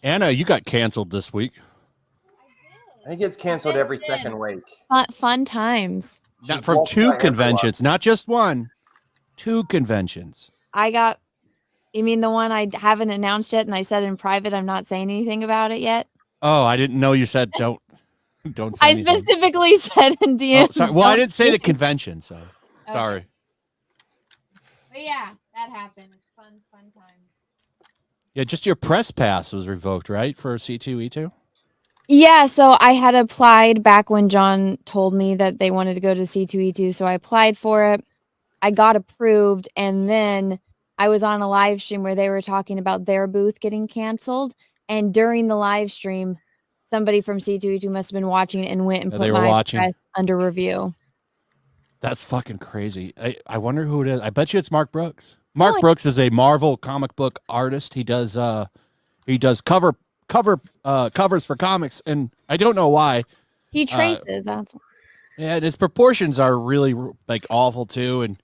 Anna, you got canceled this week. I think it's canceled every second week. Fun times. Not from 2 conventions, not just one. 2 conventions. I got. You mean the one I haven't announced yet, and I said in private I'm not saying anything about it yet? Oh, I didn't know you said don't say I anything. specifically said in DM. Oh, sorry. Well, I didn't say the convention, so sorry. But yeah, that happened. Fun time. Yeah, just your press pass was revoked, right, for C2E2? Yeah, so I had applied back when John told me that they wanted to go to C2E2, so I applied for it. I got approved, and then I was on a live stream where they were talking about their booth getting canceled, and during the live stream, somebody from C2E2 must have been watching and went and put my press under review. That's fucking crazy. I wonder who it is. I bet you it's Mark Brooks. Mark Brooks is a Marvel comic book artist. He does covers for comics, and I don't know why. He traces. That's yeah, and his proportions are really like awful too. And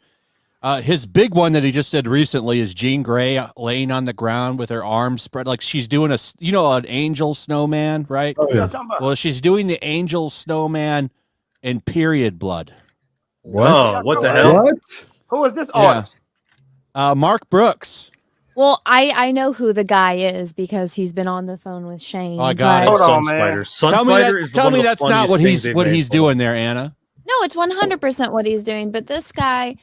his big one that he just did recently is Jean Grey laying on the ground with her arms spread, like she's doing an angel snowman, right? Oh, yeah. Well, she's doing the angel snowman in period blood. What? Oh, what the hell? What? Who is this artist? Mark Brooks. Well, I know who the guy is because he's been on the phone with Shane. Oh, I got it. Hold on, Sunspider. man. Sunspider is tell me that's not what he's doing doing there, Anna. No, it's 100% what he's doing. But this guy,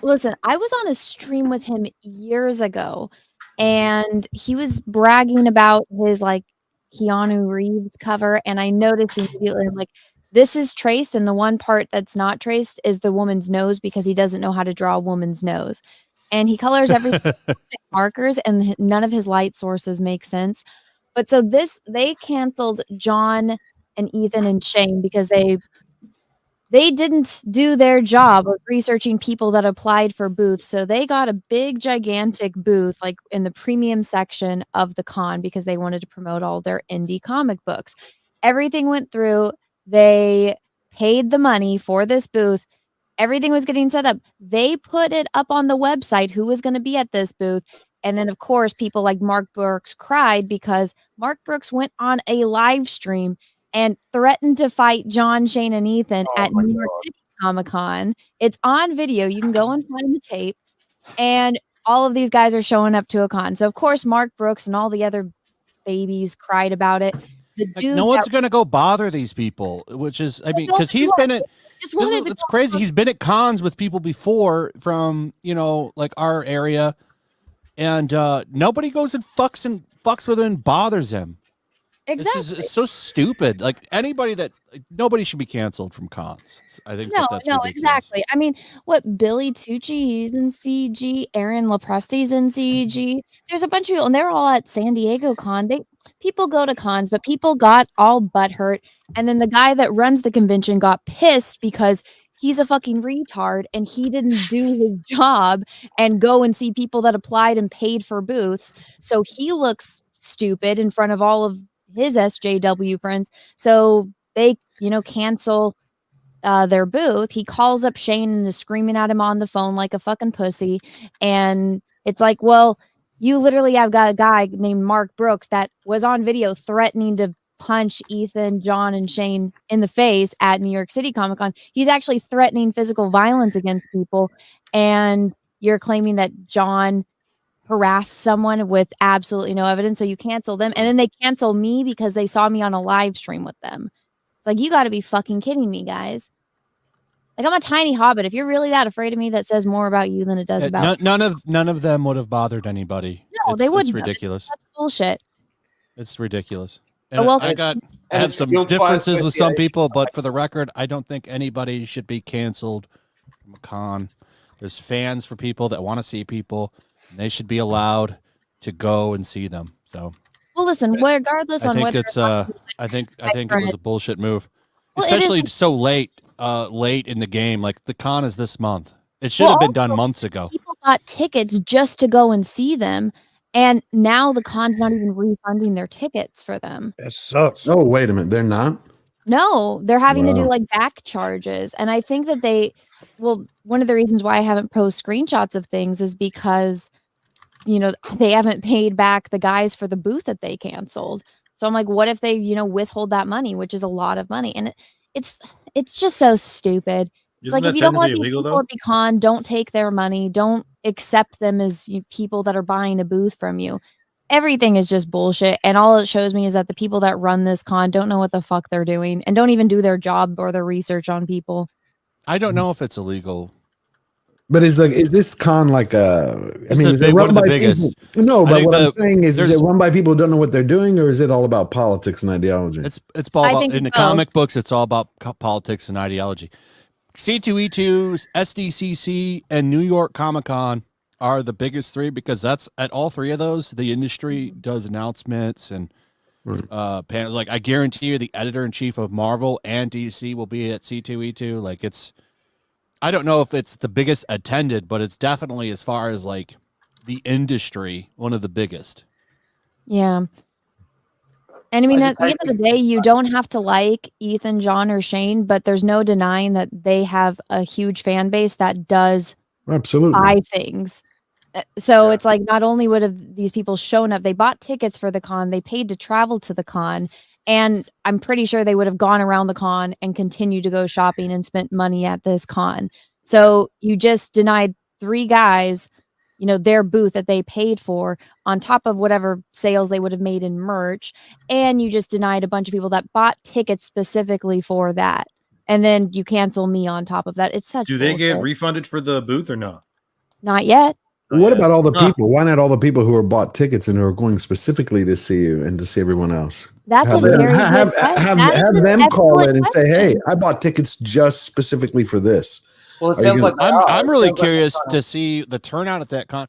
listen, I was on a stream with him years ago, and he was bragging about his like Keanu Reeves cover, and I noticed immediately, I'm like, this is traced, and the one part that's not traced is the woman's nose because he doesn't know how to draw a woman's nose. And he colors everything with markers, and none of his light sources make sense. But so they canceled John and Ethan and Shane because they didn't do their job of researching people that applied for booths. So they got a big, gigantic booth, like in the premium section of the con, because they wanted to promote all their indie comic books. Everything went through. They paid the money for this booth. Everything was getting set up. They put it up on the website who was going to be at this booth. And then, of course, people like Mark Brooks cried because Mark Brooks went on a live stream and threatened to fight John, Shane, and Ethan at New York City Comic-Con. It's on video. You can go and find the tape. And all of these guys are showing up to a con. So, of course, Mark Brooks and all the other babies cried about it. No one's going to go bother these people, which is, I mean, because he's been at, it's crazy. He's been at cons with people before from, like our area, and nobody goes and fucks with him and bothers him. Exactly. This is so stupid. Like nobody should be canceled from cons. I think that's ridiculous. Exactly. I mean, what Billy Tucci, he's in CG. Aaron Lepresti's in CG. There's a bunch of people, and they're all at San Diego Con. People go to cons, but people got all butthurt. And then the guy that runs the convention got pissed because he's a fucking retard and he didn't do his job and go and see people that applied and paid for booths. So he looks stupid in front of all of his SJW friends. So they, cancel their booth. He calls up Shane and is screaming at him on the phone like a fucking pussy. And it's like, well, you literally have got a guy named Mark Brooks that was on video threatening to punch Ethan, John, and Shane in the face at New York City Comic Con. He's actually threatening physical violence against people. And you're claiming that John harassed someone with absolutely no evidence. So you cancel them. And then they cancel me because they saw me on a live stream with them. It's like, you got to be fucking kidding me, guys. Like, I'm a tiny hobbit. If you're really that afraid of me, that says more about you than it does about none of them would have bothered anybody. No, they wouldn't. It's ridiculous. That's bullshit. It's ridiculous. And well, I have some differences with some people, but for the record, I don't think anybody should be canceled from a con. There's fans for people that want to see people, and they should be allowed to go and see them. So, well, listen, regardless on whether I think it was a bullshit move, especially so late in the game. Like, the con is this month. It should have been done months ago. People got tickets just to go and see them, and now the con's not even refunding their tickets for them. That sucks. Oh, wait a minute. They're not? No, they're having to do like back charges. And I think that one of the reasons why I haven't posted screenshots of things is because they haven't paid back the guys for the booth that they canceled. So I'm like, what if they, withhold that money, which is a lot of money? And it's just so stupid. It's like, if you don't want these people at the con, don't take their money. Don't accept them as people that are buying a booth from you. Everything is just bullshit. And all it shows me is that the people that run this con don't know what the fuck they're doing and don't even do their job or their research on people. I don't know if it's illegal. But is this con like is it run by people? No, but what I'm saying is it run by people who don't know what they're doing, or is it all about politics and ideology? It's all about, in the comic books, it's all about politics and ideology. C2E2, SDCC, and New York Comic Con are the biggest three, because that's at all three of those, the industry does announcements and panels. Like, I guarantee you the editor-in-chief of Marvel and DC will be at C2E2. Like, I don't know if it's the biggest attended, but it's definitely, as far as like the industry, one of the biggest. Yeah. And I mean, at the end of the day, you don't have to like Ethan, John, or Shane, but there's no denying that they have a huge fan base that does absolutely buy things. So it's like, not only would have these people shown up, they bought tickets for the con, they paid to travel to the con, and I'm pretty sure they would have gone around the con and continued to go shopping and spent money at this con. So you just denied 3 guys, their booth that they paid for, on top of whatever sales they would have made in merch. And you just denied a bunch of people that bought tickets specifically for that. And then you cancel me on top of that. It's such Do they get refunded for the booth or not? Not yet. What about all the people? Why not all the people who are bought tickets and who are going specifically to see you and to see everyone else? That's have a very good have them call in and say, "Hey, I bought tickets just specifically for this." Well, it sounds like I'm really curious to see the turnout at that con.